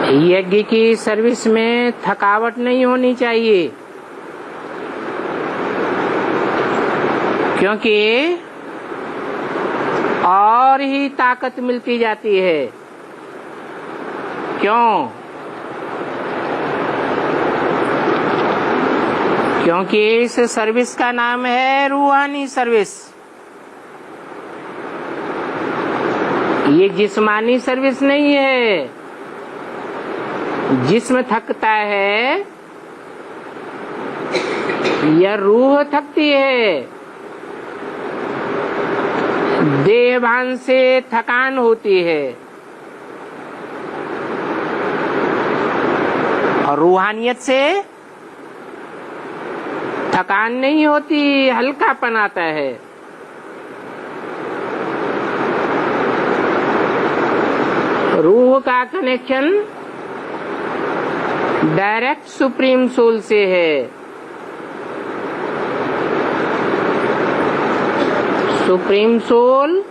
यज्ञ की सर्विस में थकावट नहीं होनी चाहिए, क्योंकि और ही ताकत मिलती जाती है। क्यों? क्योंकि इस सर्विस का नाम है रूहानी सर्विस। ये जिस्मानी सर्विस नहीं है। जिस्म थकता है या रूह थकती है, देह भान से थकान होती है, और रूहानियत से थकान नहीं होती, हल्कापन आता है। रूह का कनेक्शन डायरेक्ट सुप्रीम सोल से है। सुप्रीम सोल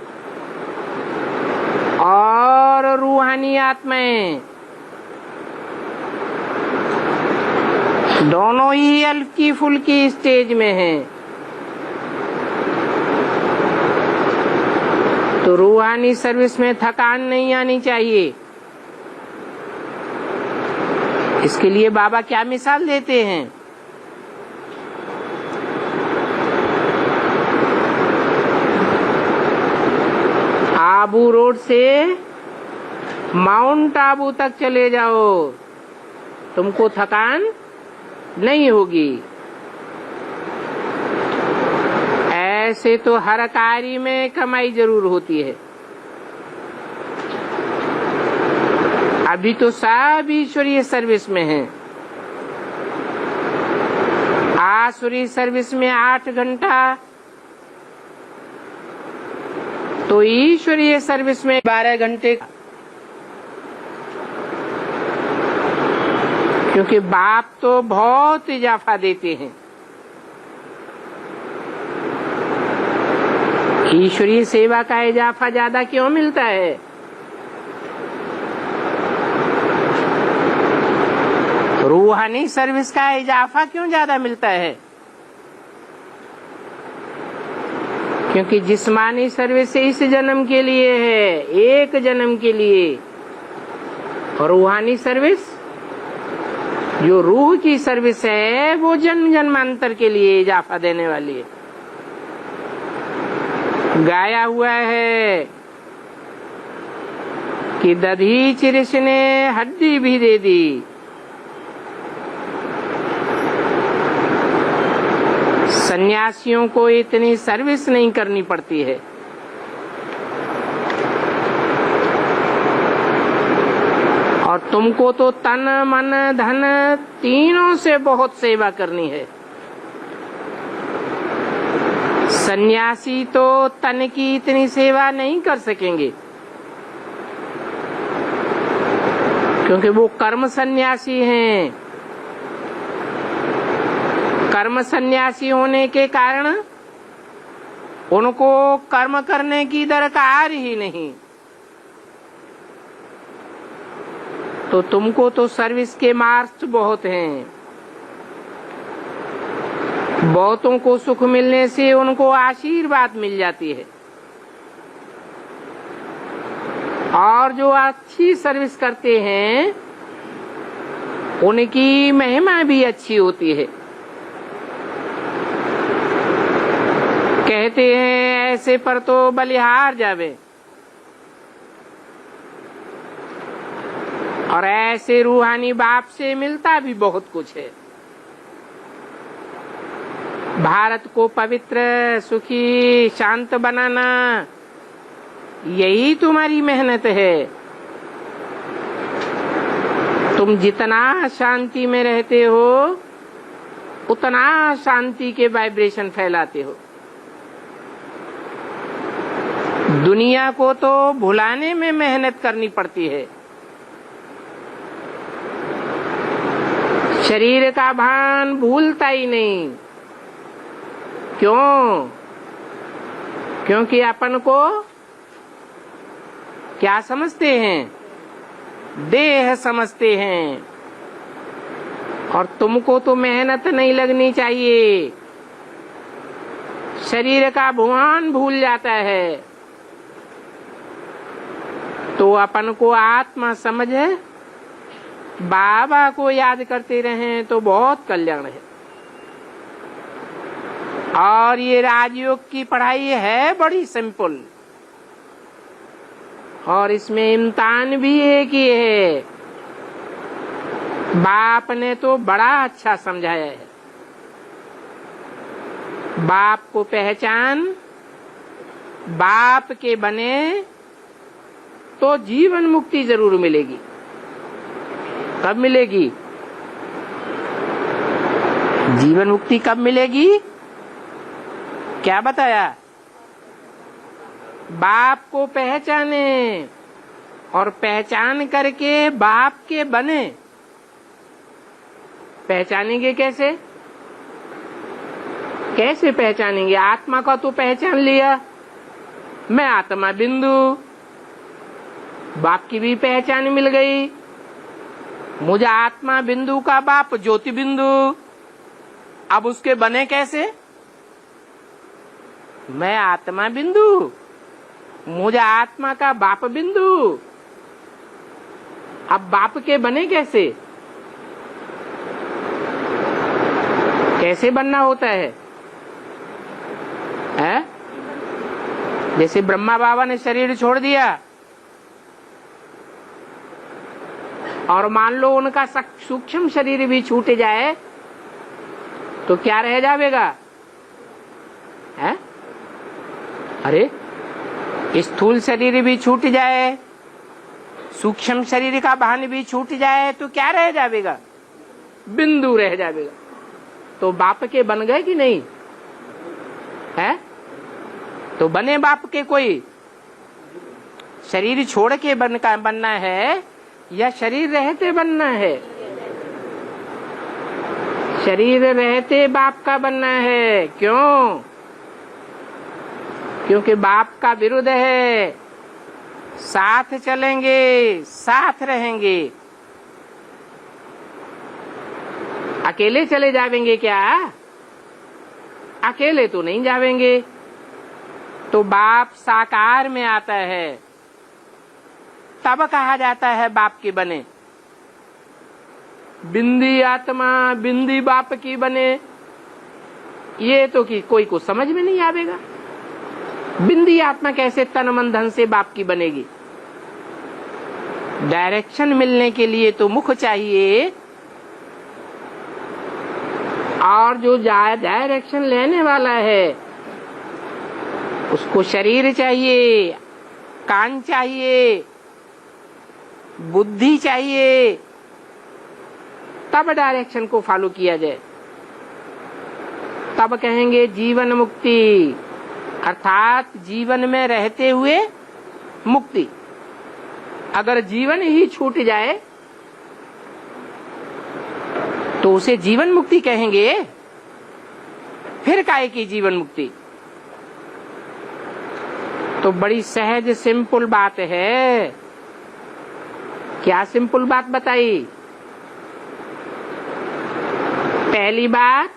और रूहानी आत्माएं दोनों ही हल्की फुल्की स्टेज में हैं। तो रूहानी सर्विस में थकान नहीं आनी चाहिए। इसके लिए बाबा क्या मिसाल देते हैं? आबू रोड से माउंट आबू तक चले जाओ, तुमको थकान नहीं होगी। ऐसे तो हर कार्य में कमाई जरूर होती है। अभी तो सब ईश्वरीय सर्विस में हैं। आसुरी सर्विस में 8 घंटा, तो ईश्वरीय सर्विस में 12 घंटे। क्योंकि बाप तो बहुत इजाफा देते हैं। ईश्वरीय सेवा का इजाफा ज्यादा क्यों मिलता है? रूहानी सर्विस का इजाफा क्यों ज्यादा मिलता है? क्योंकि जिस्मानी सर्विस इस जन्म के लिए है, एक जन्म के लिए, और रूहानी सर्विस जो रूह की सर्विस है वो जन्म जन्मांतर के लिए इजाफा देने वाली है। गाया हुआ है कि दधीच ऋषि ने हड्डी भी दे दी। सन्यासियों को इतनी सर्विस नहीं करनी पड़ती है। और तुमको तो तन मन धन तीनों से बहुत सेवा करनी है। सन्यासी तो तन की इतनी सेवा नहीं कर सकेंगे, क्योंकि वो कर्म सन्यासी हैं। कर्म सन्यासी होने के कारण उनको कर्म करने की दरकार ही नहीं। तो तुमको तो सर्विस के मार्क्स बहुत हैं। बहुतों को सुख मिलने से उनको आशीर्वाद मिल जाती है, और जो अच्छी सर्विस करते हैं उनकी महिमा भी अच्छी होती है। कहते हैं ऐसे पर तो बलिहार जावे, और ऐसे रूहानी बाप से मिलता भी बहुत कुछ है। भारत को पवित्र, सुखी, शांत बनाना, यही तुम्हारी मेहनत है। तुम जितना शांति में रहते हो उतना शांति के वाइब्रेशन फैलाते हो। दुनिया को तो भुलाने में मेहनत करनी पड़ती है। शरीर का भान भूलता ही नहीं। क्यों? क्योंकि अपन को क्या समझते हैं? देह समझते हैं। और तुमको तो मेहनत नहीं लगनी चाहिए, शरीर का भुवन भूल जाता है। तो अपन को आत्मा समझ है, बाबा को याद करते रहें तो बहुत कल्याण है। और ये राजयोग की पढ़ाई है बड़ी सिंपल, और इसमें इम्तिहान भी एक ही है। बाप ने तो बड़ा अच्छा समझाया है। बाप को पहचान, बाप के बने तो जीवन मुक्ति जरूर मिलेगी। कब मिलेगी? जीवन मुक्ति कब मिलेगी? क्या बताया? बाप को पहचाने और पहचान करके बाप के बने। पहचानेंगे कैसे? कैसे पहचानेंगे? आत्मा का तो पहचान लिया, मैं आत्मा बिंदु, बाप की भी पहचान मिल गई। मुझे आत्मा बिंदु का बाप ज्योति बिंदु। अब उसके बने कैसे? मैं आत्मा बिंदु, मुझे आत्मा का बाप बिंदु। अब बाप के बने कैसे? कैसे बनना होता है? जैसे ब्रह्मा बाबा ने शरीर छोड़ दिया और मान लो उनका सूक्ष्म शरीर भी छूट जाए तो क्या रह जाएगा? अरे स्थूल शरीर भी छूट जाए, सूक्ष्म शरीर का भान भी छूट जाए तो क्या रह जाएगा? बिंदु रह जाएगा। तो बाप के बन गए कि नहीं? तो बने बाप के कोई? शरीर छोड़ के बनना है या शरीर रहते बनना है? शरीर रहते बाप का बनना है। क्यों? क्योंकि बाप का विरुद्ध है। साथ चलेंगे, साथ रहेंगे। अकेले चले जावेंगे क्या? अकेले तो नहीं जावेंगे। तो बाप साकार में आता है, तब कहा जाता है बाप की बने। बिंदी आत्मा बिंदी बाप की बने, ये तो कि कोई को समझ में नहीं आवेगा। बिंदी आत्मा कैसे तन मन धन से बाप की बनेगी? डायरेक्शन मिलने के लिए तो मुख चाहिए, और जो डायरेक्शन लेने वाला है उसको शरीर चाहिए, कान चाहिए, बुद्धि चाहिए, तब डायरेक्शन को फॉलो किया जाए। तब कहेंगे जीवन मुक्ति, अर्थात जीवन में रहते हुए मुक्ति। अगर जीवन ही छूट जाए तो उसे जीवन मुक्ति कहेंगे, फिर काहे की जीवन मुक्ति? तो बड़ी सहज सिंपल बात है। क्या सिंपल बात बताई? पहली बात,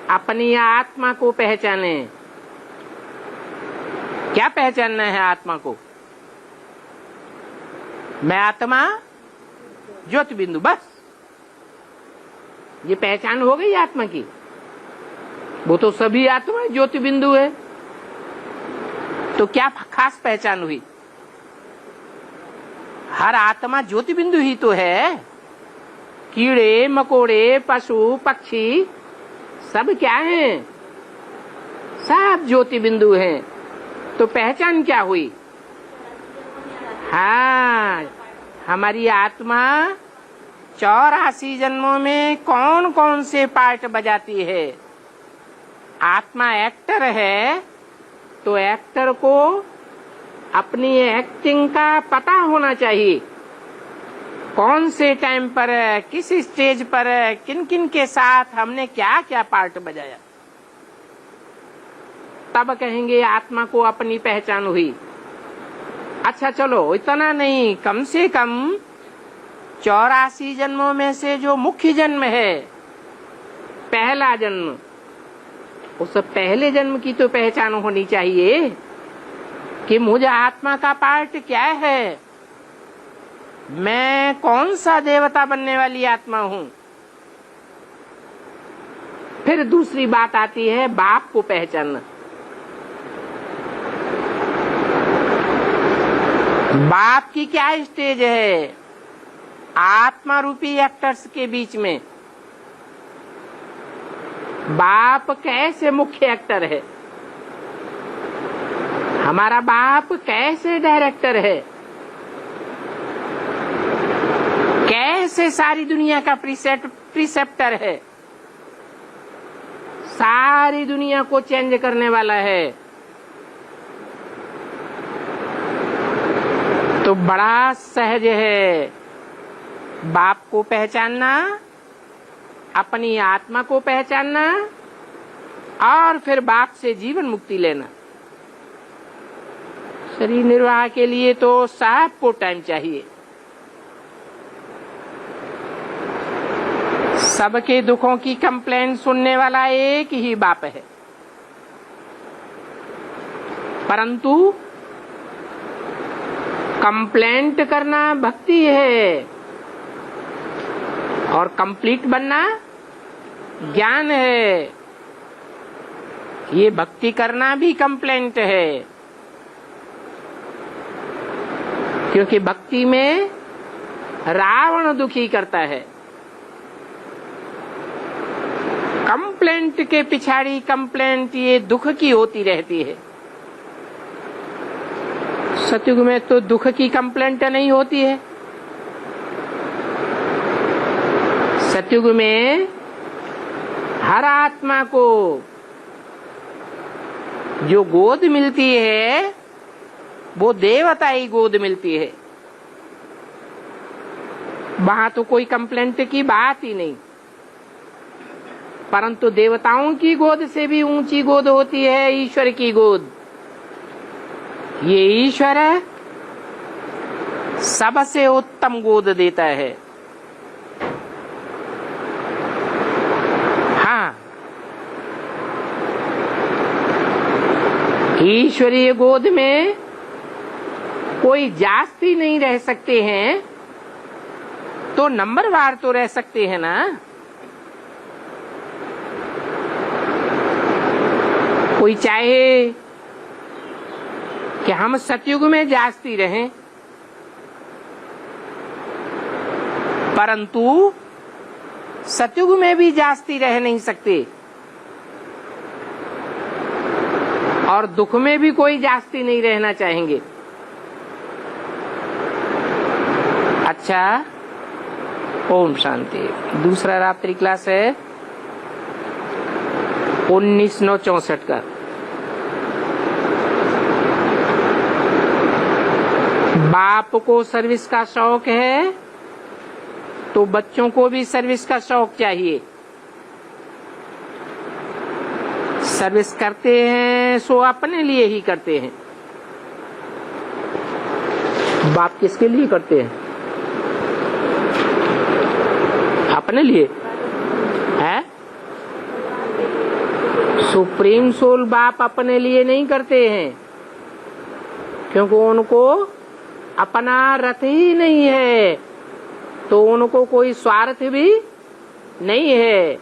अपनी आत्मा को पहचाने। क्या पहचानना है आत्मा को? मैं आत्मा ज्योति बिंदु, बस ये पहचान हो गई आत्मा की। वो तो सभी आत्मा ज्योति बिंदु है, तो क्या खास पहचान हुई? हर आत्मा ज्योति बिंदु ही तो है। कीड़े मकोड़े पशु पक्षी सब क्या हैं? सब ज्योति बिंदु हैं। तो पहचान क्या हुई? हाँ, हमारी आत्मा 84 जन्मों में कौन कौन से पार्ट बजाती है। आत्मा एक्टर है तो एक्टर को अपनी एक्टिंग का पता होना चाहिए। कौन से टाइम पर, किस स्टेज पर, किन किन के साथ हमने क्या क्या पार्ट बजाया, तब कहेंगे आत्मा को अपनी पहचान हुई। अच्छा चलो इतना नहीं, कम से कम 84 जन्मों में से जो मुख्य जन्म है, पहला जन्म, उस पहले जन्म की तो पहचान होनी चाहिए कि मुझे आत्मा का पार्ट क्या है, मैं कौन सा देवता बनने वाली आत्मा हूं। फिर दूसरी बात आती है बाप को पहचानना। बाप की क्या स्टेज है आत्मा रूपी एक्टर्स के बीच में? बाप कैसे मुख्य एक्टर है, हमारा बाप कैसे डायरेक्टर है, कैसे सारी दुनिया का प्रिसेप्टर है, सारी दुनिया को चेंज करने वाला है। तो बड़ा सहज है बाप को पहचानना, अपनी आत्मा को पहचानना और फिर बाप से जीवन मुक्ति लेना। शरीर निर्वाह के लिए तो सबको टाइम चाहिए। सबके दुखों की कंप्लेंट सुनने वाला एक ही बाप है, परंतु कंप्लेंट करना भक्ति है और कंप्लीट बनना ज्ञान है। ये भक्ति करना भी कंप्लेंट है, क्योंकि भक्ति में रावण दुखी करता है। कंप्लेंट के पिछाड़ी कंप्लेंट ये दुख की होती रहती है। सतयुग में तो दुख की कंप्लेंट नहीं होती है। सतयुग में हर आत्मा को जो गोद मिलती है वो देवताई गोद मिलती है। वहां तो कोई कंप्लेंट की बात ही नहीं, परंतु देवताओं की गोद से भी ऊंची गोद होती है ईश्वर की गोद। ये ईश्वर सबसे उत्तम गोद देता है। हाँ, ईश्वरीय गोद में कोई जास्ती नहीं रह सकते हैं, तो नंबरवार तो रह सकते हैं ना। कोई चाहे कि हम सतयुग में जास्ती रहें, परंतु सतयुग में भी जास्ती रह नहीं सकते और दुख में भी कोई जास्ती नहीं रहना चाहेंगे। अच्छा, ओम शांति। दूसरा रात्रि क्लास है 19/9/64 का। बाप को सर्विस का शौक है तो बच्चों को भी सर्विस का शौक चाहिए। सर्विस करते हैं सो अपने लिए ही करते हैं। बाप किसके लिए करते हैं? अपने लिए है। सुप्रीम सोल बाप अपने लिए नहीं करते हैं, क्योंकि उनको अपना रथ ही नहीं है, तो उनको कोई स्वार्थ भी नहीं है।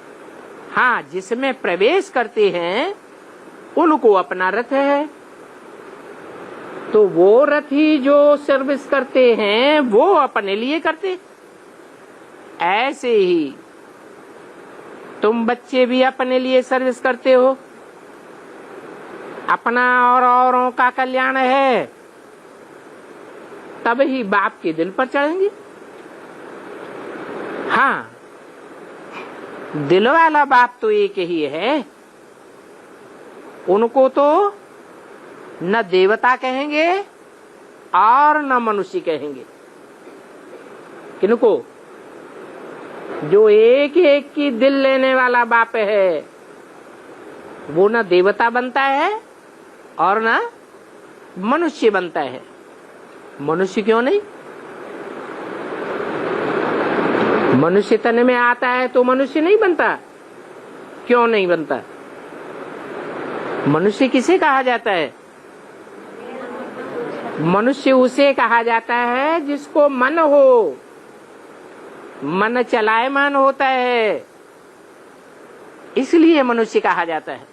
हाँ, जिसमें प्रवेश करते हैं उनको अपना रथ है, तो वो रथ ही जो सर्विस करते हैं वो अपने लिए करते। ऐसे ही तुम बच्चे भी अपने लिए सर्विस करते हो, अपना और औरों का कल्याण है, तब ही बाप के दिल पर चढ़ेंगे। हाँ, दिल वाला बाप तो एक ही है। उनको तो न देवता कहेंगे और न मनुष्य कहेंगे। किनको? जो एक एक की दिल लेने वाला बाप है, वो न देवता बनता है और न मनुष्य बनता है। मनुष्य क्यों नहीं? मनुष्य तन में आता है तो मनुष्य नहीं बनता। क्यों नहीं बनता? मनुष्य किसे कहा जाता है? मनुष्य उसे कहा जाता है जिसको मन हो, मन चलायमान होता है, इसलिए मनुष्य कहा जाता है।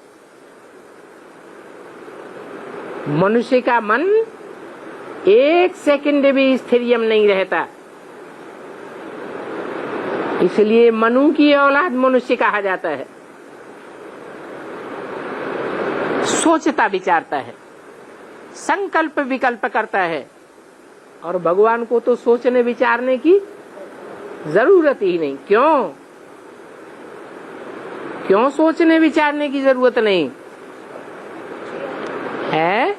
मनुष्य का मन एक सेकंड भी स्थिर नहीं रहता, इसलिए मनु की औलाद मनुष्य कहा जाता है। सोचता विचारता है, संकल्प विकल्प करता है, और भगवान को तो सोचने विचारने की जरूरत ही नहीं। क्यों सोचने विचारने की जरूरत नहीं है?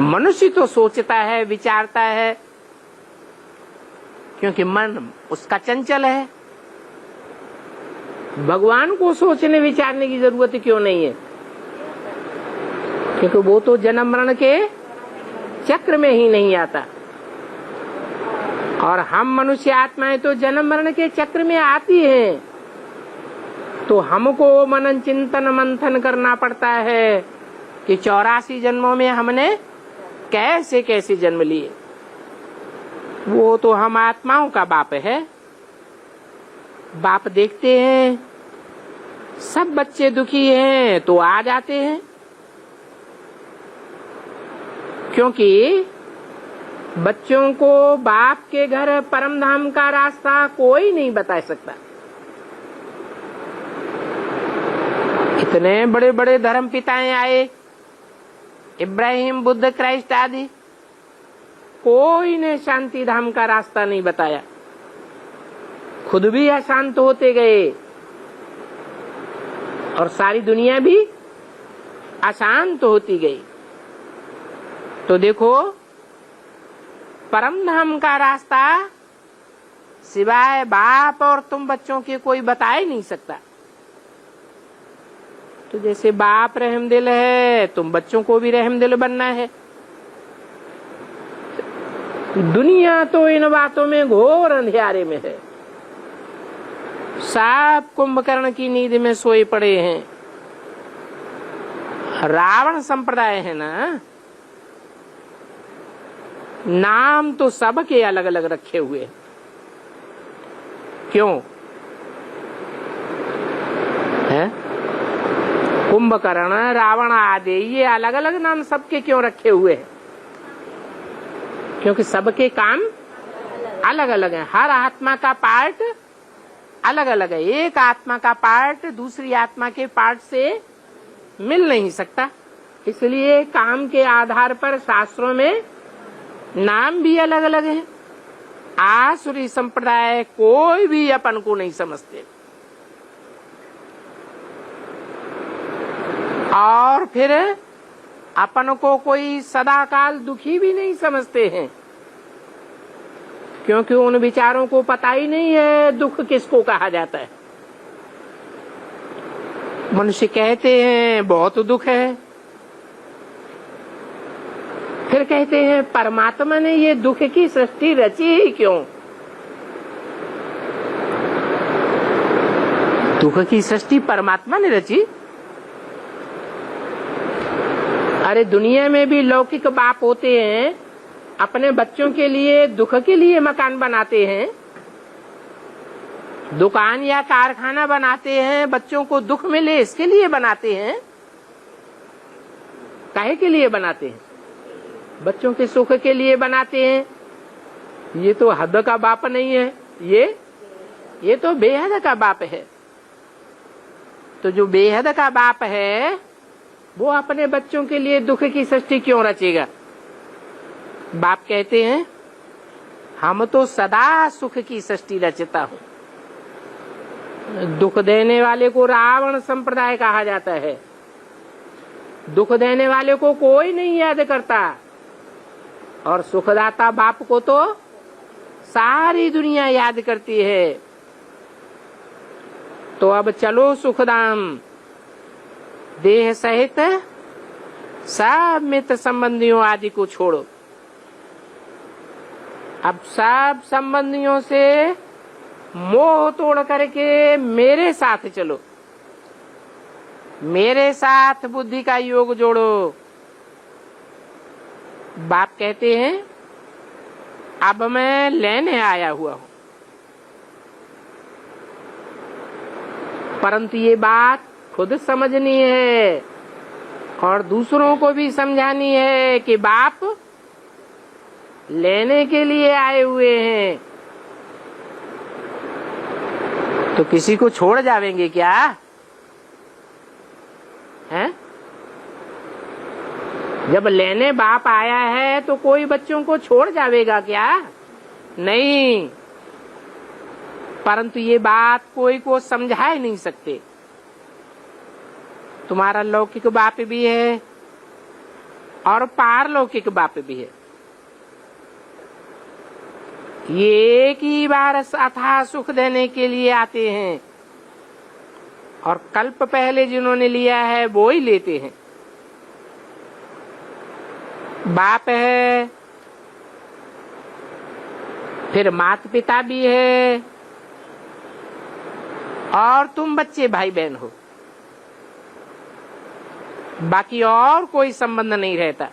मनुष्य तो सोचता है, विचारता है, क्योंकि मन उसका चंचल है। भगवान को सोचने विचारने की जरूरत क्यों नहीं है? क्योंकि वो तो जन्म मरण के चक्र में ही नहीं आता, और हम मनुष्य आत्माएं तो जन्म मरण के चक्र में आती हैं। तो हमको मनन चिंतन मंथन करना पड़ता है कि 84 जन्मों में हमने कैसे कैसे जन्म लिए। वो तो हम आत्माओं का बाप है। बाप देखते हैं सब बच्चे दुखी हैं तो आ जाते हैं, क्योंकि बच्चों को बाप के घर परम धाम का रास्ता कोई नहीं बता सकता। इतने बड़े बड़े धर्म पिताएं आए, इब्राहिम, बुद्ध, क्राइस्ट आदि, कोई ने शांति धाम का रास्ता नहीं बताया। खुद भी अशांत होते गए और सारी दुनिया भी अशांत होती गई। तो देखो, परम धाम का रास्ता सिवाय बाप और तुम बच्चों के कोई बता ही नहीं सकता। तो जैसे बाप रहमदिल है, तुम बच्चों को भी रहमदिल बनना है। दुनिया तो इन बातों में घोर अंधियारे में है। सब कुंभकर्ण की नींद में सोए पड़े हैं। रावण संप्रदाय है ना, नाम तो सबके अलग अलग रखे हुए हैं। क्यों है? कुंभकर्ण, रावण आदि, ये अलग अलग नाम सबके क्यों रखे हुए हैं? क्योंकि सबके काम अलग अलग है। हर आत्मा का पार्ट अलग अलग है। एक आत्मा का पार्ट दूसरी आत्मा के पार्ट से मिल नहीं सकता, इसलिए काम के आधार पर शास्त्रों में नाम भी अलग अलग है। आसुरी संप्रदाय कोई भी अपन को नहीं समझते, और फिर अपन को कोई सदाकाल दुखी भी नहीं समझते हैं, क्योंकि उन विचारों को पता ही नहीं है दुख किसको कहा जाता है। मनुष्य कहते हैं बहुत दुख है, फिर कहते हैं परमात्मा ने ये दुख की सृष्टि रची ही क्यों? दुख की सृष्टि परमात्मा ने रची? अरे दुनिया में भी लौकिक बाप होते हैं, अपने बच्चों के लिए दुख के लिए मकान बनाते हैं, दुकान या कारखाना बनाते हैं, बच्चों को दुख मिले इसके लिए बनाते हैं। काहे के लिए बनाते हैं? बच्चों के सुख के लिए बनाते हैं। ये तो हद का बाप नहीं है, ये तो बेहद का बाप है। तो जो बेहद का बाप है वो अपने बच्चों के लिए दुख की सृष्टि क्यों रचेगा? बाप कहते हैं हम तो सदा सुख की सृष्टि रचता हूँ। दुख देने वाले को रावण संप्रदाय कहा जाता है। दुख देने वाले को कोई नहीं याद करता, और सुखदाता बाप को तो सारी दुनिया याद करती है। तो अब चलो सुखधाम, देह सहित सब मित्र संबंधियों आदि को छोड़ो, अब सब संबंधियों से मोह तोड़ करके मेरे साथ चलो, मेरे साथ बुद्धि का योग जोड़ो। बाप कहते हैं अब मैं लेने आया हुआ हूं, परंतु ये बात खुद समझनी है और दूसरों को भी समझानी है कि बाप लेने के लिए आए हुए हैं। तो किसी को छोड़ जावेंगे क्या? हैं? जब लेने बाप आया है तो कोई बच्चों को छोड़ जावेगा क्या? नहीं। परंतु ये बात कोई को समझा ही नहीं सकते। तुम्हारा लौकिक बाप भी है और पारलौकिक बाप भी है। ये एक ही बार अथाह सुख देने के लिए आते हैं और कल्प पहले जिन्होंने लिया है वो ही लेते हैं। बाप है, फिर माता पिता भी है और तुम बच्चे भाई बहन हो, बाकी और कोई संबंध नहीं रहता।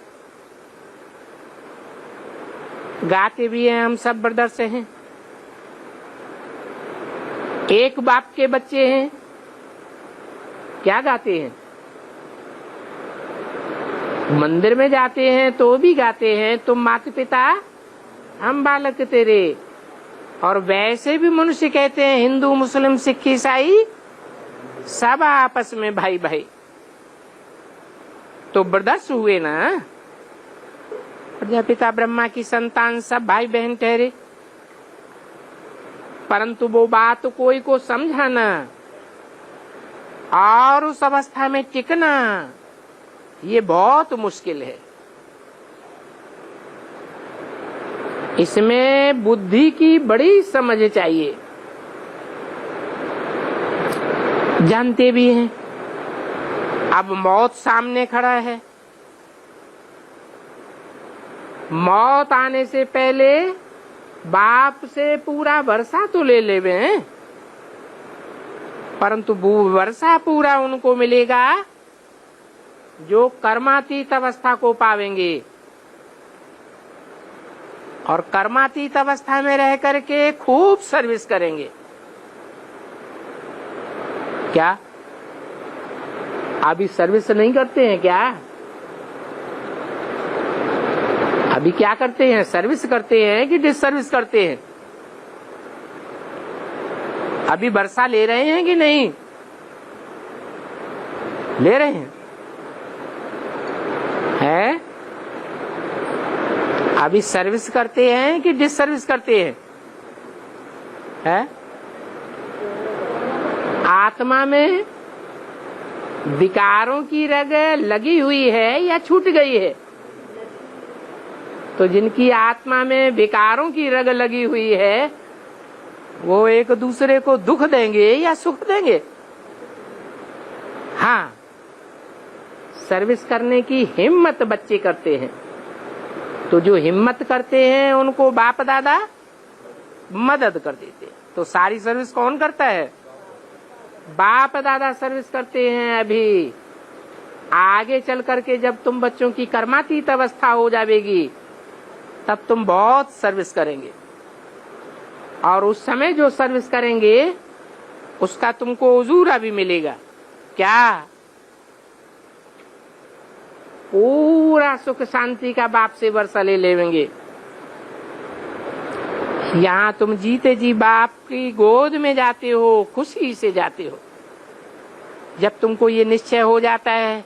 गाते भी हैं हम सब ब्रदर्स हैं, एक बाप के बच्चे हैं। क्या गाते हैं? मंदिर में जाते हैं तो भी गाते हैं तुम माता पिता हम बालक तेरे। और वैसे भी मनुष्य कहते हैं हिंदू मुस्लिम सिख ईसाई सब आपस में भाई भाई। तो ब्रदर्स हुए ना, प्रजापिता ब्रह्मा की संतान सब भाई बहन ठहरे। परंतु वो बात कोई को समझाना और उस अवस्था में टिकना ये बहुत मुश्किल है। इसमें बुद्धि की बड़ी समझ चाहिए। जानते भी हैं अब मौत सामने खड़ा है, मौत आने से पहले बाप से पूरा वर्षा तो ले लेवे हैं, परंतु वर्षा पूरा उनको मिलेगा जो कर्मातीत अवस्था को पावेंगे। और कर्मातीत अवस्था में रह करके खूब सर्विस करेंगे। क्या अभी सर्विस नहीं करते हैं क्या? अभी क्या करते हैं? सर्विस करते हैं कि डिसर्विस करते हैं? अभी वर्षा ले रहे हैं कि नहीं ले रहे हैं? है अभी सर्विस करते हैं कि डिसर्विस करते हैं? है आत्मा में विकारों की रग लगी हुई है या छूट गई है? तो जिनकी आत्मा में विकारों की रग लगी हुई है वो एक दूसरे को दुख देंगे या सुख देंगे? हाँ, सर्विस करने की हिम्मत बच्चे करते हैं। तो जो हिम्मत करते हैं उनको बाप दादा मदद कर देते हैं। तो सारी सर्विस कौन करता है? बाप दादा सर्विस करते हैं। अभी आगे चल करके जब तुम बच्चों की कर्मातीत अवस्था हो जाएगी तब तुम बहुत सर्विस करेंगे और उस समय जो सर्विस करेंगे उसका तुमको उजूरा भी मिलेगा। क्या? पूरा सुख शांति का बाप से वर्षा ले लेंगे। यहाँ तुम जीते जी बाप की गोद में जाते हो, खुशी से जाते हो। जब तुमको ये निश्चय हो जाता है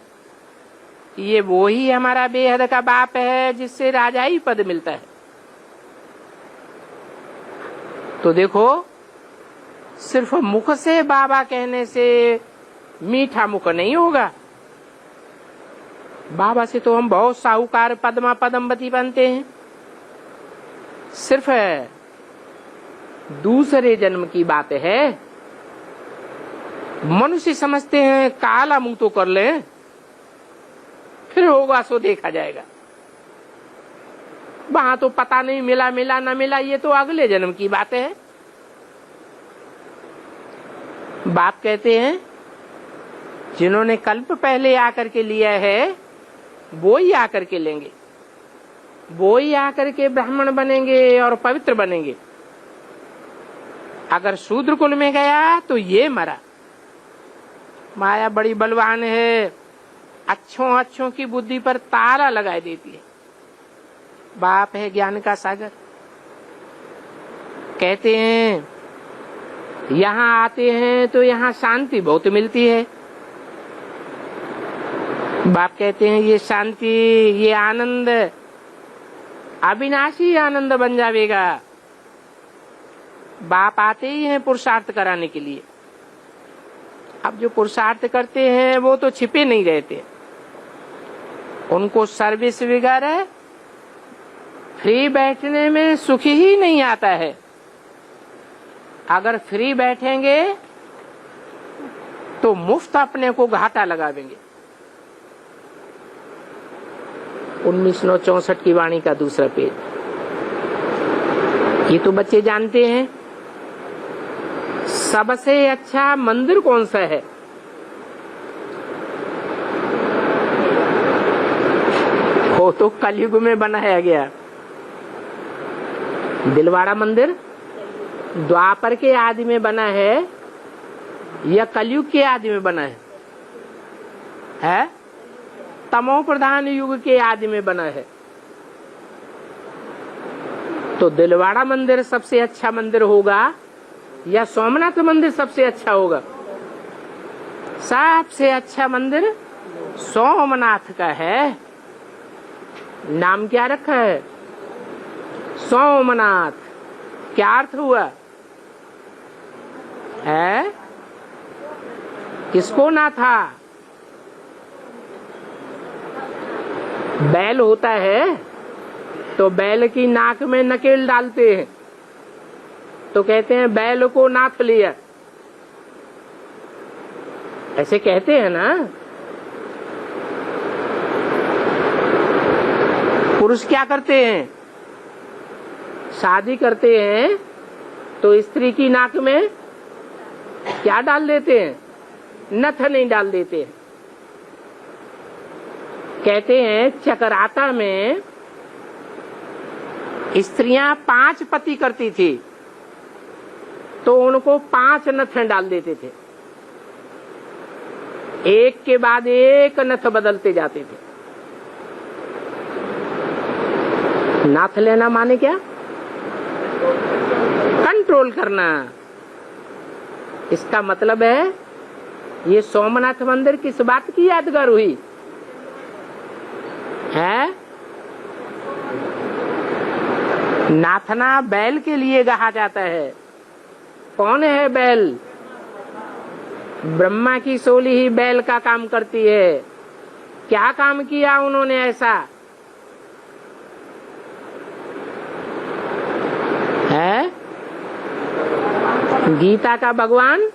ये वो ही हमारा बेहद का बाप है जिससे राजाई पद मिलता है, तो देखो सिर्फ मुख से बाबा कहने से मीठा मुख नहीं होगा। बाबा से तो हम बहुत साहूकार पद्मा पदमवती बनते हैं। सिर्फ दूसरे जन्म की बात है। मनुष्य समझते हैं काला मुंह तो कर ले फिर होगा सो देखा जाएगा। वहां तो पता नहीं मिला मिला न मिला, ये तो अगले जन्म की बात है। बाप कहते हैं जिन्होंने कल्प पहले आकर के लिया है वो ही आकर के लेंगे, वो ही आकर के ब्राह्मण बनेंगे और पवित्र बनेंगे। अगर शूद्र कुल में गया तो ये मरा। माया बड़ी बलवान है, अच्छों अच्छों की बुद्धि पर ताला लगाए देती है। बाप है ज्ञान का सागर। कहते हैं यहाँ आते हैं तो यहाँ शांति बहुत मिलती है। बाप कहते हैं ये शांति, ये आनंद अविनाशी आनंद बन जाएगा। बाप आते ही हैं पुरुषार्थ कराने के लिए। अब जो पुरुषार्थ करते हैं वो तो छिपे नहीं रहते, उनको सर्विस वगैरह फ्री बैठने में सुख ही नहीं आता है। अगर फ्री बैठेंगे तो मुफ्त अपने को घाटा लगावेंगे। 1964 की वाणी का दूसरा पेज। ये तो बच्चे जानते हैं। सबसे अच्छा मंदिर कौन सा है? वो तो कलयुग में बनाया गया। दिलवाड़ा मंदिर द्वापर के आदि में बना है या कलयुग के आदि में बना है? तमो प्रधान युग के आदि में बना है। तो दिलवाड़ा मंदिर सबसे अच्छा मंदिर होगा या सोमनाथ मंदिर सबसे अच्छा होगा? सबसे अच्छा मंदिर सोमनाथ का है। नाम क्या रखा है? सोमनाथ। क्या अर्थ हुआ है? किसको ना था? बैल होता है तो बैल की नाक में नकेल डालते हैं तो कहते हैं बैल को नाथ लिया, ऐसे कहते हैं ना। पुरुष क्या करते हैं? शादी करते हैं तो स्त्री की नाक में क्या डाल देते हैं? नथ नहीं डाल देते हैं। कहते हैं चकराता में स्त्रियां 5 पति करती थी तो उनको 5 नथ डाल देते थे, एक के बाद एक नथ बदलते जाते थे। नाथ लेना माने क्या? कंट्रोल करना। इसका मतलब है ये सोमनाथ मंदिर किस बात की यादगार हुई है? नाथना बैल के लिए कहा जाता है। कौन है बैल? ब्रह्मा की सोली ही बैल का काम करती है। क्या काम किया उन्होंने ऐसा है? गीता का भगवान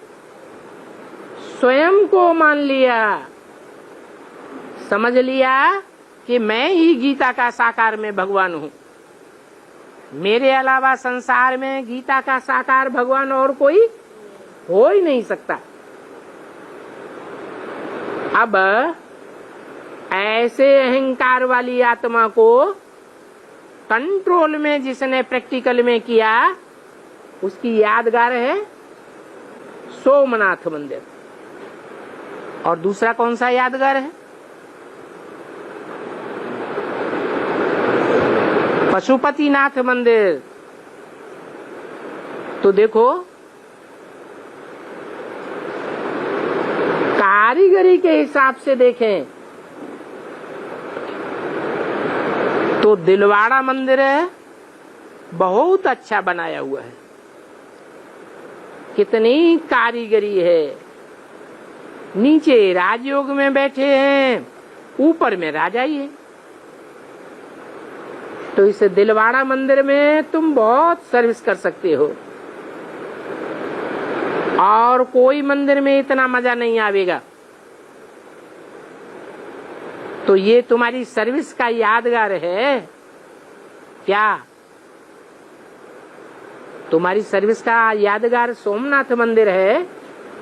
स्वयं को मान लिया, समझ लिया कि मैं ही गीता का साकार में भगवान हूँ। मेरे अलावा संसार में गीता का साकार भगवान और कोई हो ही नहीं सकता। अब ऐसे अहंकार वाली आत्मा को कंट्रोल में जिसने प्रैक्टिकल में किया उसकी यादगार है सोमनाथ मंदिर। और दूसरा कौन सा यादगार है? पशुपतिनाथ मंदिर। तो देखो कारीगरी के हिसाब से देखें तो दिलवाड़ा मंदिर है बहुत अच्छा बनाया हुआ है। कितनी कारीगरी है। नीचे राजयोग में बैठे हैं, ऊपर में राजा ही है। तो इस दिलवाड़ा मंदिर में तुम बहुत सर्विस कर सकते हो और कोई मंदिर में इतना मजा नहीं आवेगा। तो ये तुम्हारी सर्विस का यादगार है क्या तुम्हारी सर्विस का यादगार सोमनाथ मंदिर है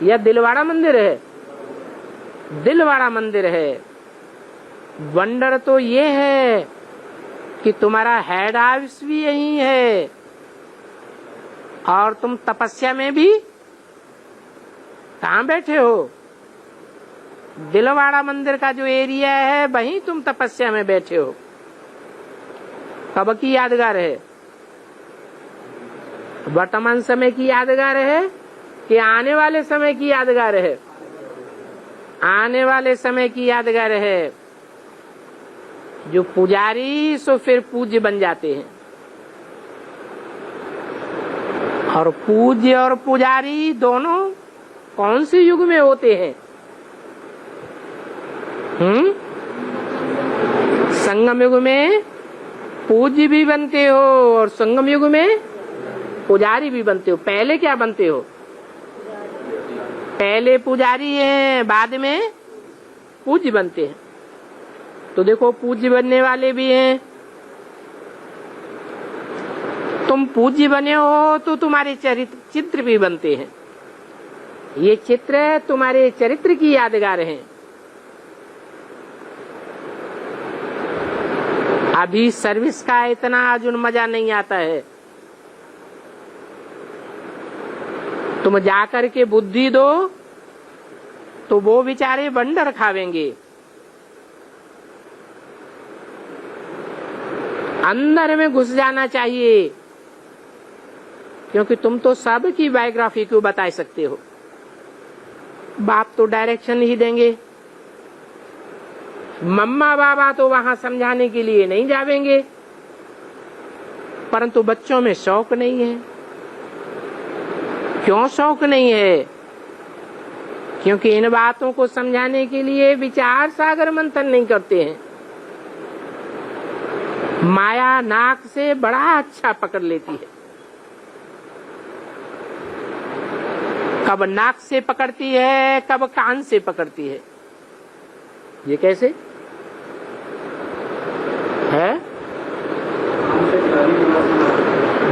या दिलवाड़ा मंदिर है? दिलवाड़ा मंदिर है। वंडर तो ये है कि तुम्हारा हेड ऑफिस भी यही है और तुम तपस्या में भी कहाँ बैठे हो? दिलवाड़ा मंदिर का जो एरिया है वहीं तुम तपस्या में बैठे हो। कब की यादगार है? वर्तमान समय की यादगार है कि आने वाले समय की यादगार है? आने वाले समय की यादगार है। जो पुजारी सो फिर पूज्य बन जाते हैं, और पूज्य और पुजारी दोनों कौन से युग में होते हैं? संगम युग में पूज्य भी बनते हो और संगम युग में पुजारी भी बनते हो। पहले क्या बनते हो? पहले पुजारी हैं, बाद में पूज्य बनते हैं। तो देखो, पूज्य बनने वाले भी हैं। तुम पूज्य बने हो तो तुम्हारे चित्र भी बनते हैं। ये चित्र तुम्हारे चरित्र की यादगार हैं। अभी सर्विस का इतना अर्जुन मजा नहीं आता है। तुम जाकर के बुद्धि दो तो वो बेचारे बंडर खावेंगे। अंदर में घुस जाना चाहिए, क्योंकि तुम तो सब की बायोग्राफी को बता सकते हो। बाप तो डायरेक्शन ही देंगे, मम्मा बाबा तो वहां समझाने के लिए नहीं जावेंगे, परंतु बच्चों में शौक नहीं है। क्यों शौक नहीं है? क्योंकि इन बातों को समझाने के लिए विचार सागर मंथन नहीं करते हैं। माया नाक से बड़ा अच्छा पकड़ लेती है। कब नाक से पकड़ती है, कब कान से पकड़ती है। ये कैसे है?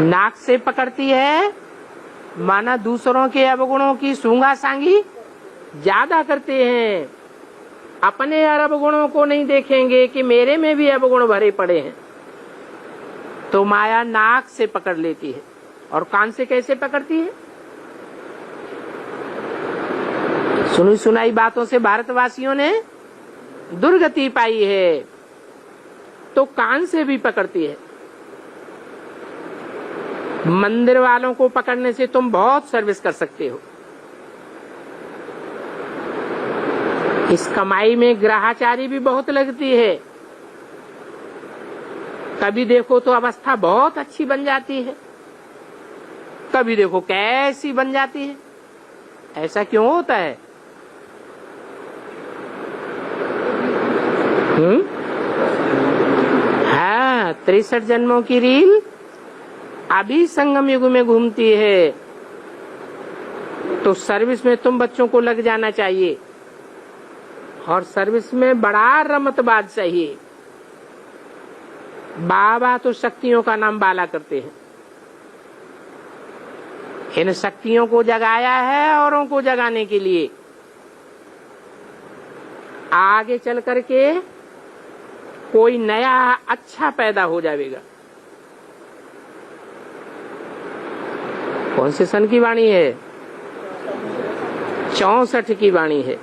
नाक से पकड़ती है, माना दूसरों के अवगुणों की सूंगा सांगी ज्यादा करते हैं। अपने अवगुणों को नहीं देखेंगे कि मेरे में भी अवगुण भरे पड़े हैं। तो माया नाक से पकड़ लेती है। और कान से कैसे पकड़ती है? सुनी सुनाई बातों से भारतवासियों ने दुर्गति पाई है, तो कान से भी पकड़ती है। मंदिर वालों को पकड़ने से तुम बहुत सर्विस कर सकते हो। इस कमाई में ग्रहाचारी भी बहुत लगती है। कभी देखो तो अवस्था बहुत अच्छी बन जाती है, कभी देखो कैसी बन जाती है। ऐसा क्यों होता है? हाँ, 63 जन्मों की रील अभी संगम युग में घूमती है। तो सर्विस में तुम बच्चों को लग जाना चाहिए, और सर्विस में बड़ा रमतबाज चाहिए। बाबा तो शक्तियों का नाम बाला करते हैं। इन शक्तियों को जगाया है औरों को जगाने के लिए। आगे चल करके कोई नया अच्छा पैदा हो जाएगा। कौन से सन की वाणी है? 64 की वाणी है।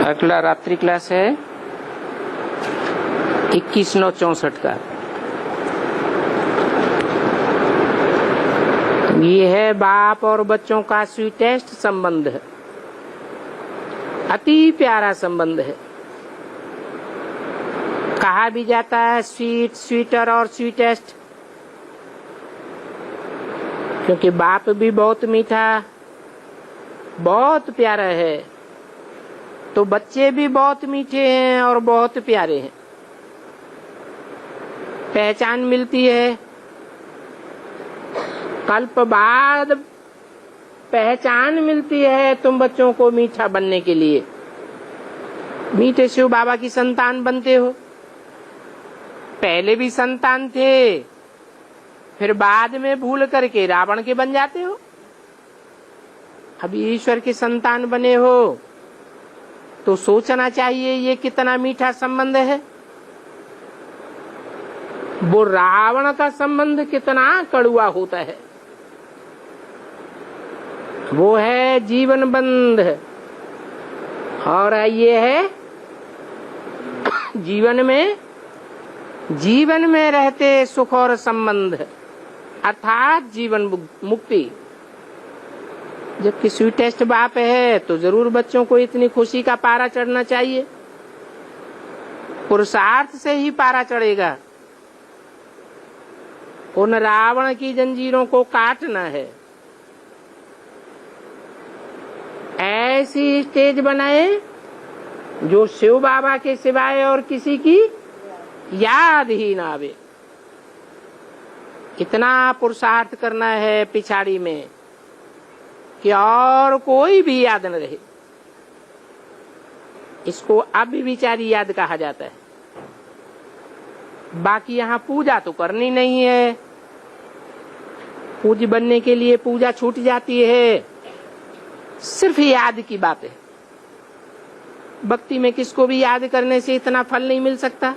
अगला रात्रि क्लास है 21/9/64 का। ये है बाप और बच्चों का स्वीटेस्ट संबंध है। अति प्यारा संबंध है। कहा भी जाता है स्वीट, स्वीटर और स्वीटेस्ट, क्योंकि बाप भी बहुत मीठा, बहुत प्यारा है, तो बच्चे भी बहुत मीठे हैं और बहुत प्यारे हैं। पहचान मिलती है। कल्प बाद पहचान मिलती है तुम बच्चों को मीठा बनने के लिए। मीठे शिव बाबा की संतान बनते हो। पहले भी संतान थे, फिर बाद में भूल करके रावण के बन जाते हो। अभी ईश्वर के संतान बने हो तो सोचना चाहिए ये कितना मीठा संबंध है। वो रावण का संबंध कितना कड़वा होता है। वो है जीवन बंध और ये है जीवन में रहते सुख और संबंध अर्थात जीवन मुक्ति। जबकि स्वीटेस्ट बाप है तो जरूर बच्चों को इतनी खुशी का पारा चढ़ना चाहिए। पुरुषार्थ से ही पारा चढ़ेगा। उन रावण की जंजीरों को काटना है। ऐसी स्टेज बनाए जो शिव बाबा के सिवाय और किसी की याद ही ना आवे। इतना पुरुषार्थ करना है पिछाड़ी में कि और कोई भी याद न रहे। इसको अब विचारी याद कहा जाता है। बाकी यहाँ पूजा तो करनी नहीं है। पूज्य बनने के लिए पूजा छूट जाती है। सिर्फ याद की बात है। भक्ति में किसको भी याद करने से इतना फल नहीं मिल सकता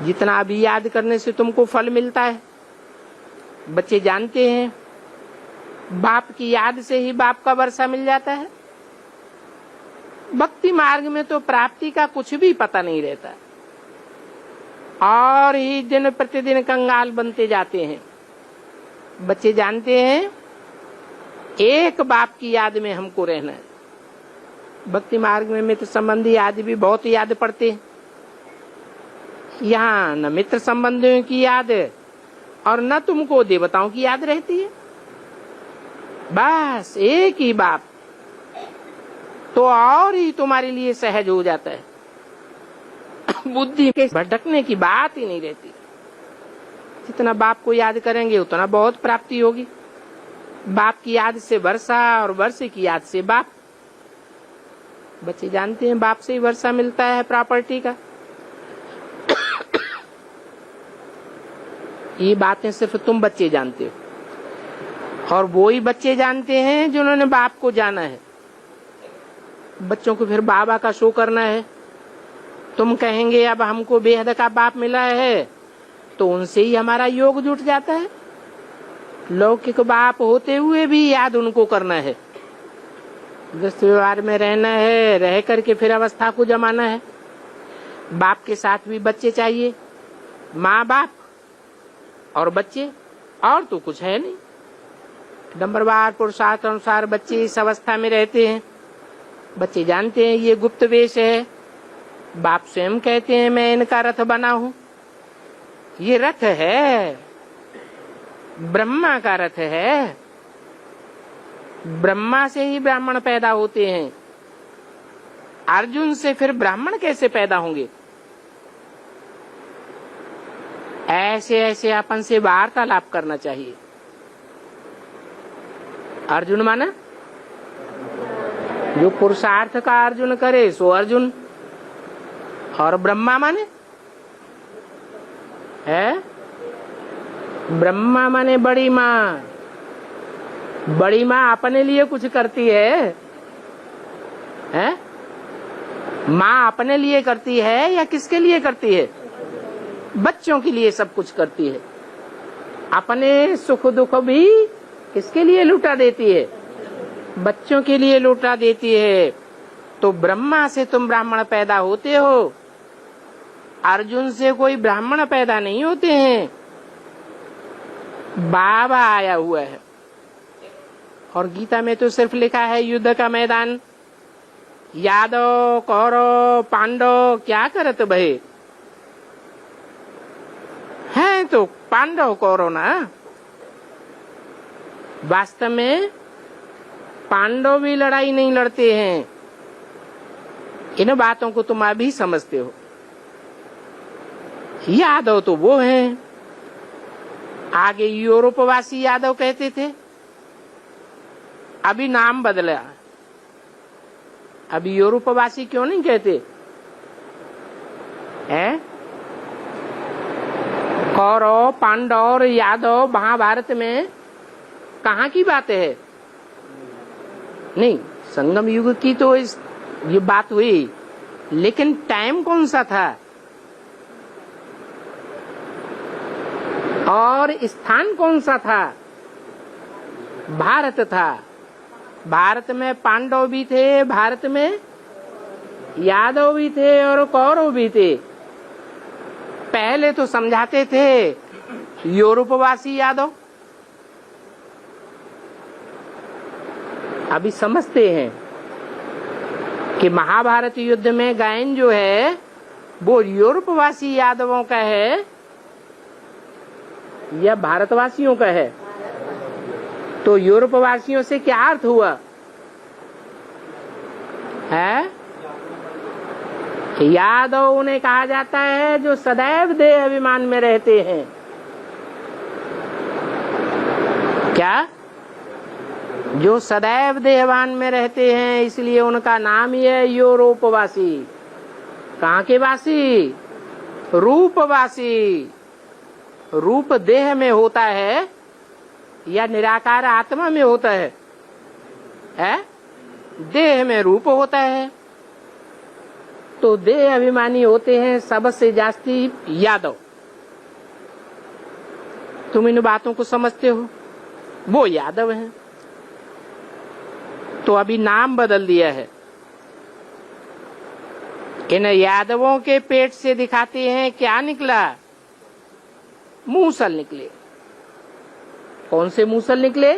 जितना अभी याद करने से तुमको फल मिलता है। बच्चे जानते हैं बाप की याद से ही बाप का वर्षा मिल जाता है। भक्ति मार्ग में तो प्राप्ति का कुछ भी पता नहीं रहता और ही दिन प्रतिदिन कंगाल बनते जाते हैं। बच्चे जानते हैं एक बाप की याद में हमको रहना है। भक्ति मार्ग में मित्र संबंधी आदि भी बहुत याद पड़ते हैं। यहाँ न मित्र संबंधियों की याद और न तुमको देवताओं की याद रहती है। बस एक ही बाप तो और ही तुम्हारे लिए सहज हो जाता है। बुद्धि के भटकने की बात ही नहीं रहती। जितना बाप को याद करेंगे उतना बहुत प्राप्ति होगी। बाप की याद से वर्षा और वर्षे की याद से बाप। बच्चे जानते हैं बाप से ही वर्षा मिलता है प्रॉपर्टी का। ये बातें सिर्फ तुम बच्चे जानते हो और वो ही बच्चे जानते हैं जिन्होंने बाप को जाना है। बच्चों को फिर बाबा का शो करना है। तुम कहेंगे अब हमको बेहद का बाप मिला है तो उनसे ही हमारा योग जुट जाता है। लौकिक बाप होते हुए भी याद उनको करना है। गृहस्थ व्यवहार में रहना है, रह करके फिर अवस्था को जमाना है। बाप के साथ भी बच्चे चाहिए। माँ बाप और बच्चे और तो कुछ है नहीं। नंबरवार पुरुषार्थ अनुसार बच्चे इस अवस्था में रहते हैं। बच्चे जानते हैं ये गुप्त वेश है। बाप स्वयं कहते हैं मैं इनका रथ बना हूँ। ये रथ है, ब्रह्मा का रथ है। ब्रह्मा से ही ब्राह्मण पैदा होते हैं। अर्जुन से फिर ब्राह्मण कैसे पैदा होंगे? ऐसे ऐसे अपन से वार्तालाप करना चाहिए। अर्जुन माना जो पुरुषार्थ का अर्जुन करे सो अर्जुन। और ब्रह्मा माने है ब्रह्मा माने बड़ी माँ। बड़ी माँ अपने लिए कुछ करती है? माँ अपने लिए करती है या किसके लिए करती है? बच्चों के लिए सब कुछ करती है। अपने सुख दुख भी किसके लिए लुटा देती है? बच्चों के लिए लुटा देती है। तो ब्रह्मा से तुम ब्राह्मण पैदा होते हो। अर्जुन से कोई ब्राह्मण पैदा नहीं होते हैं। बाबा आया हुआ है। और गीता में तो सिर्फ लिखा है युद्ध का मैदान। यादव कौरव पांडव क्या करत भय है तो पांडव कौरव ना। वास्तव में पांडव भी लड़ाई नहीं लड़ते हैं। इन बातों को तुम अभी समझते हो। यादव तो वो हैं। आगे यूरोपवासी यादव कहते थे। अभी नाम बदला। अभी यूरोपवासी क्यों नहीं कहते हैं? कौरव, पांडव, यादव महाभारत में कहाँ की बातें है? नहीं, संगम युग की तो ये बात हुई, लेकिन टाइम कौन सा था और स्थान कौन सा था? भारत था। भारत में पांडव भी थे, भारत में यादव भी थे और कौरव भी थे। पहले तो समझाते थे यूरोपवासी यादव, अभी समझते हैं कि महाभारत युद्ध में गायन जो है वो यूरोपवासी यादवों का है या भारतवासियों का है। तो यूरोपवासियों से क्या अर्थ हुआ है? यादव उन्हें कहा जाता है जो सदैव देह अभिमान में रहते हैं। क्या? जो सदैव देहवान में रहते हैं, इसलिए उनका नाम ही है यूरोपवासी। कहाँ के वासी? रूपवासी। रूप देह में होता है या निराकार आत्मा में होता है? देह में रूप होता है। तो देह अभिमानी होते हैं सबसे जास्ती यादव। तुम इन बातों को समझते हो? वो यादव हैं। तो अभी नाम बदल दिया है। इन यादवों के पेट से दिखाते हैं क्या निकला? मूसल निकले। कौन से मूसल निकले?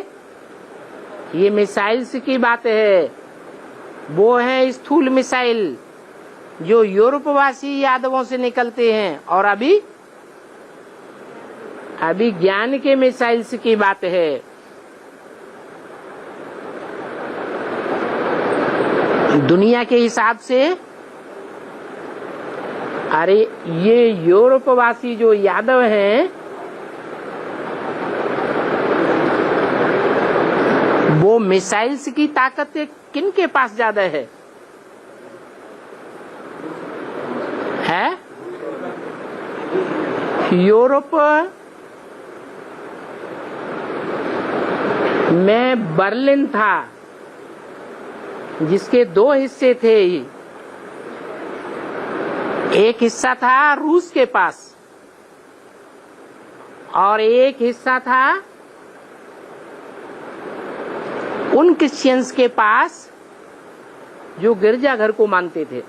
ये मिसाइल्स की बात है। वो है स्थूल मिसाइल जो यूरोपवासी यादवों से निकलते हैं। और अभी ज्ञान के मिसाइल्स की बात है। दुनिया के हिसाब से अरे ये यूरोपवासी जो यादव हैं वो मिसाइल्स की ताकत किन के पास ज्यादा है? यूरोप में बर्लिन था जिसके दो हिस्से थे। एक हिस्सा था रूस के पास और एक हिस्सा था उन क्रिश्चियंस के पास जो गिरजाघर को मानते थे।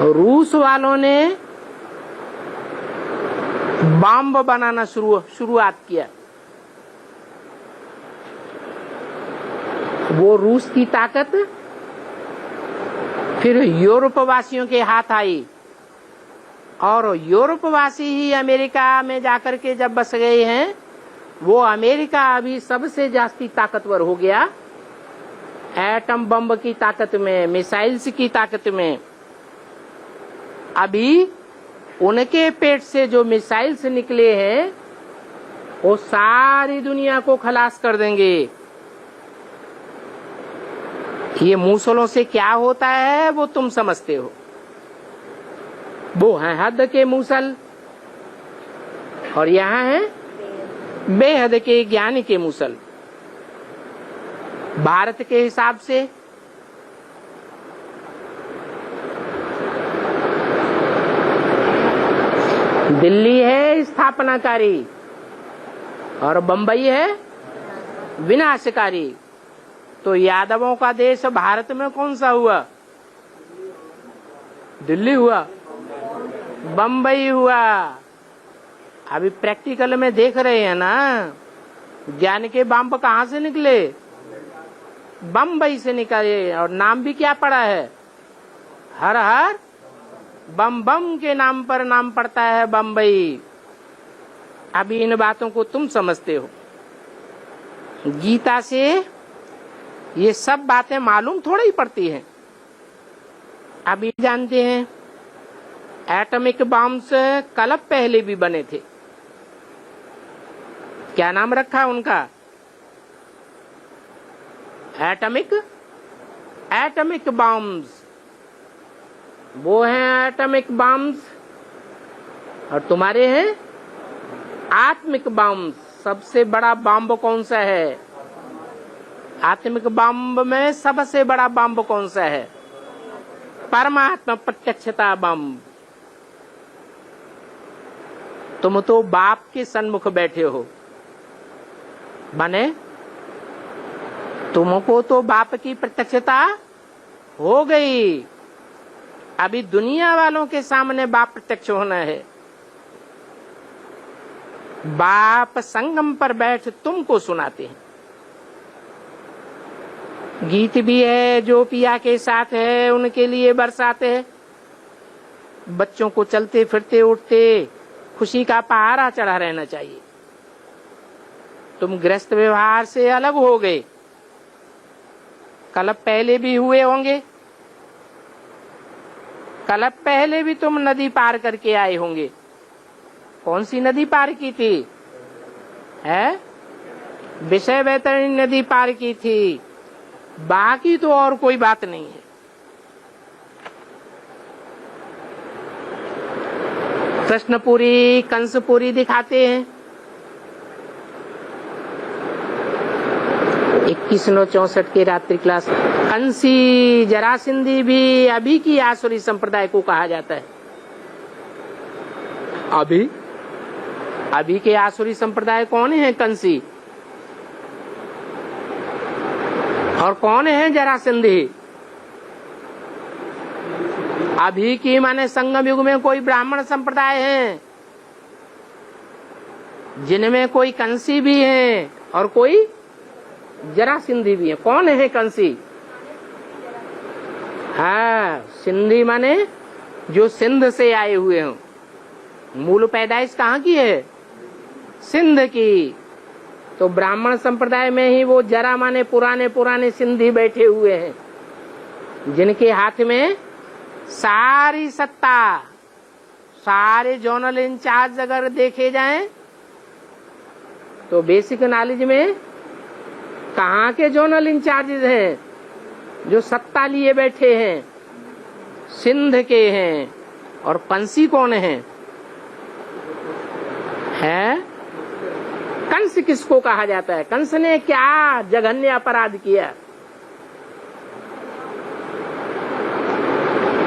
रूस वालों ने बम बनाना शुरुआत किया। वो रूस की ताकत फिर यूरोपवासियों के हाथ आई और यूरोपवासी ही अमेरिका में जाकर के जब बस गए हैं, वो अमेरिका अभी सबसे जास्ती ताकतवर हो गया एटम बम की ताकत में, मिसाइल्स की ताकत में। अभी उनके पेट से जो मिसाइल्स निकले हैं वो सारी दुनिया को खलास कर देंगे। ये मूसलों से क्या होता है वो तुम समझते हो। वो है हद के मूसल और यहाँ है बेहद के ज्ञान के मूसल। भारत के हिसाब से दिल्ली है स्थापनाकारी और बंबई है विनाशकारी। तो यादवों का देश भारत में कौन सा हुआ? दिल्ली हुआ, बंबई हुआ। अभी प्रैक्टिकल में देख रहे हैं ना, ज्ञान के बम कहाँ से निकले? बंबई से निकले। और नाम भी क्या पड़ा है? हर हर बम बम के नाम पर नाम पड़ता है बंबई। अभी इन बातों को तुम समझते हो। गीता से ये सब बातें मालूम थोड़ा ही पड़ती हैं। अभी जानते हैं एटॉमिक बम्स कलप पहले भी बने थे। क्या नाम रखा उनका? एटॉमिक बॉम्ब्स, वो हैं एटॉमिक बॉम्ब्स, और तुम्हारे हैं आत्मिक बॉम्ब। सबसे बड़ा बॉम्ब कौन सा है? आत्मिक बॉम्ब में सबसे बड़ा बॉम्ब कौन सा है? परमात्मा प्रत्यक्षता बॉम्ब। तुम तो बाप के सन्मुख बैठे हो, माने तुमको तो बाप की प्रत्यक्षता हो गई। अभी दुनिया वालों के सामने बाप प्रत्यक्ष होना है। बाप संगम पर बैठ तुमको सुनाते हैं। गीत भी है जो पिया के साथ है, उनके लिए बरसाते हैं। बच्चों को चलते फिरते उठते खुशी का पहाड़ा चढ़ा रहना चाहिए। तुम गृहस्थ व्यवहार से अलग हो गए, कल पहले भी हुए होंगे, कल पहले भी तुम नदी पार करके आए होंगे। कौन सी नदी पार की थी? है विषय वैतरणी नदी पार की थी, बाकी तो और कोई बात नहीं है। कृष्णपुरी कंसपुरी दिखाते हैं। 2164 के रात्रि क्लास। कंसी जरासिंधी भी अभी की आसुरी संप्रदाय को कहा जाता है। अभी के आसुरी संप्रदाय कौन है? कंसी। और कौन है जरासिंधी? अभी की माने संगम युग में कोई ब्राह्मण संप्रदाय है, जिनमें कोई कंसी भी है और कोई जरासिंधी भी है। कौन है कंसी? हाँ, सिंधी माने जो सिंध से आए हुए हों। मूल पैदाइश कहाँ की है? सिंध की। तो ब्राह्मण संप्रदाय में ही वो जरा माने पुराने सिंधी बैठे हुए हैं, जिनके हाथ में सारी सत्ता, सारे जोनल इंचार्ज अगर देखे जाएं तो बेसिक नॉलेज में कहाँ के जोनल इंचार्जेस हैं? जो सत्ता लिए बैठे हैं, सिंध के हैं। और कंसी कौन है? कंस किसको कहा जाता है? कंस ने क्या जघन्य अपराध किया?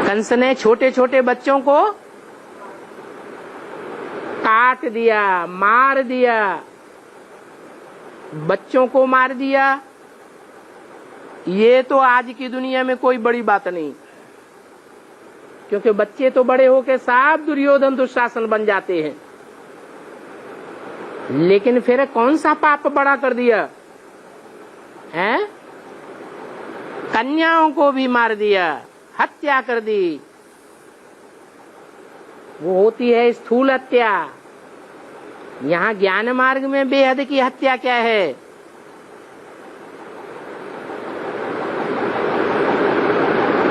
कंस ने छोटे छोटे बच्चों को काट दिया, मार दिया, बच्चों को मार दिया। ये तो आज की दुनिया में कोई बड़ी बात नहीं, क्योंकि बच्चे तो बड़े होके सब दुर्योधन दुशासन बन जाते हैं। लेकिन फिर कौन सा पाप बड़ा कर दिया है? कन्याओं को भी मार दिया, हत्या कर दी। वो होती है स्थूल हत्या। यहाँ ज्ञान मार्ग में बेहद की हत्या क्या है?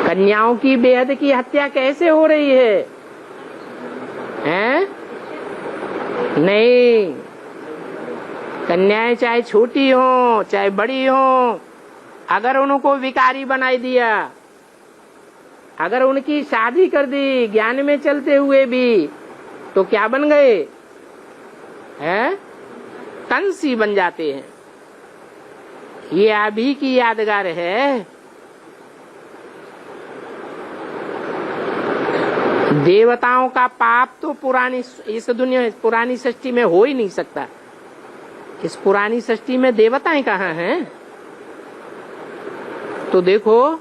कन्याओं की बेहद की हत्या कैसे हो रही है? हैं? नहीं, कन्याएं चाहे छोटी हो चाहे बड़ी हो, अगर उनको विकारी बनाई दिया, अगर उनकी शादी कर दी ज्ञान में चलते हुए भी, तो क्या बन गए? हैं? कंसी बन जाते हैं। ये अभी की यादगार है। देवताओं का पाप तो पुरानी इस दुनिया में, पुरानी सृष्टि में हो ही नहीं सकता। इस पुरानी सृष्टि में देवताएं कहाँ हैं? तो देखो,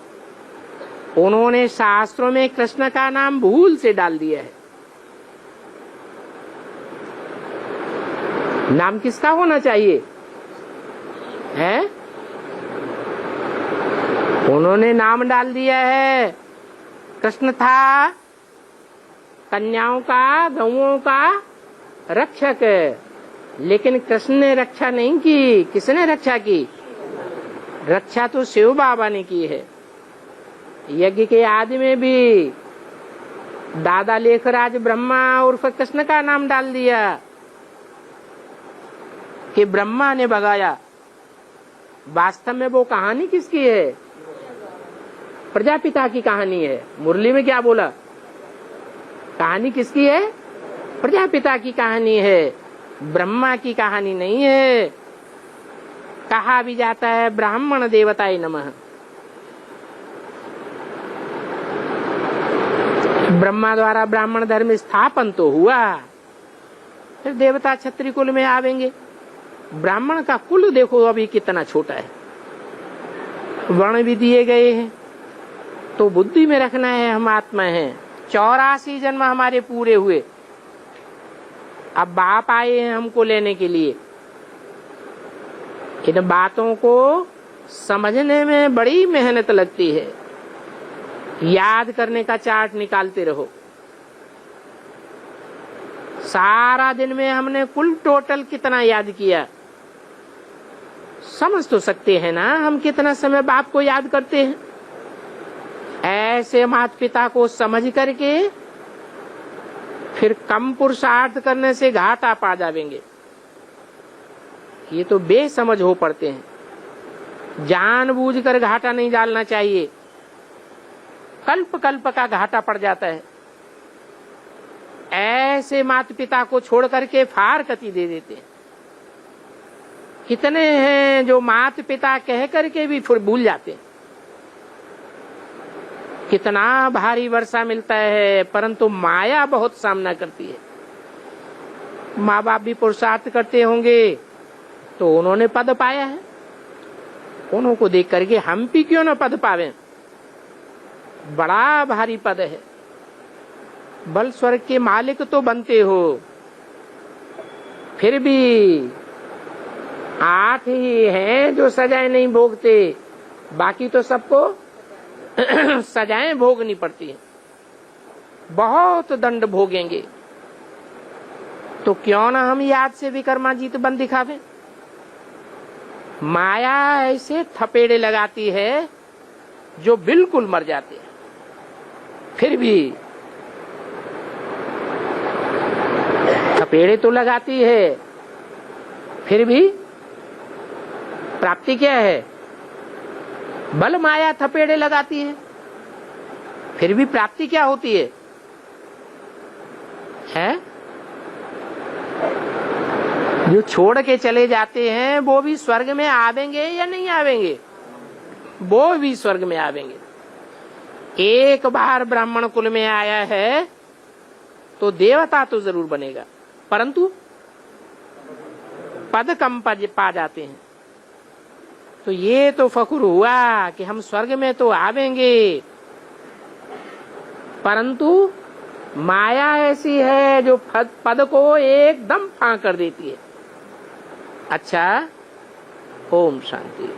उन्होंने शास्त्रों में कृष्ण का नाम भूल से डाल दिया है। नाम किसका होना चाहिए? है? उन्होंने नाम डाल दिया है, कृष्ण था कन्याओं का, गौओं का रक्षक। लेकिन कृष्ण ने रक्षा नहीं की। किसने रक्षा की? रक्षा तो शिव बाबा ने की है। यज्ञ के आदि में भी दादा लेखराज ब्रह्मा उर्फ कृष्ण का नाम डाल दिया कि ब्रह्मा ने भगाया। वास्तव में वो कहानी किसकी है? प्रजापिता की कहानी है। मुरली में क्या बोला? कहानी किसकी है? प्रजापिता की कहानी है, ब्रह्मा की कहानी नहीं है। कहा भी जाता है ब्राह्मण देवताय नमः। ब्रह्मा द्वारा ब्राह्मण धर्म स्थापन तो हुआ, फिर देवता क्षत्रिय कुल में आवेंगे। ब्राह्मण का कुल देखो अभी कितना छोटा है, वर्ण भी दिए गए हैं। तो बुद्धि में रखना है हम आत्मा हैं। 84 जन्म हमारे पूरे हुए, अब बाप आए हैं हमको लेने के लिए। इन बातों को समझने में बड़ी मेहनत लगती है। याद करने का चार्ट निकालते रहो। सारा दिन में हमने कुल टोटल कितना याद किया, समझ तो सकते हैं ना हम कितना समय बाप को याद करते हैं। ऐसे माता पिता को समझ करके फिर कम पुरुषार्थ करने से घाटा पा जाएंगे। ये तो बेसमझ हो पड़ते हैं। जानबूझकर घाटा नहीं डालना चाहिए, कल्प कल्प का घाटा पड़ जाता है। ऐसे माता पिता को छोड़ करके फार कति दे देते हैं। कितने हैं जो माता पिता कह करके भी फिर भूल जाते हैं। कितना भारी वर्षा मिलता है, परंतु माया बहुत सामना करती है। माँ बाप भी पुरुषार्थ करते होंगे तो उन्होंने पद पाया है, उनको देख करके हम भी क्यों न पद पावे। बड़ा भारी पद है। बल स्वर्ग के मालिक तो बनते हो, फिर भी 8 ही हैं जो सजाएं नहीं भोगते, बाकी तो सबको सजाएं भोगनी पड़ती है। बहुत दंड भोगेंगे, तो क्यों ना हम याद से विक्रमाजीत बन दिखावे। माया ऐसे थपेड़े लगाती है जो बिल्कुल मर जाते हैं, फिर भी थपेड़े तो लगाती है, फिर भी प्राप्ति क्या है? बल माया थपेड़े लगाती है, फिर भी प्राप्ति क्या होती है? जो छोड़ के चले जाते हैं वो भी स्वर्ग में आवेंगे या नहीं आवेंगे? वो भी स्वर्ग में आवेंगे। एक बार ब्राह्मण कुल में आया है तो देवता तो जरूर बनेगा, परंतु पद कम पा जाते हैं। तो ये तो फखुर हुआ कि हम स्वर्ग में तो आवेंगे, परंतु माया ऐसी है जो पद को एकदम फांक कर देती है। अच्छा, ओम शांति।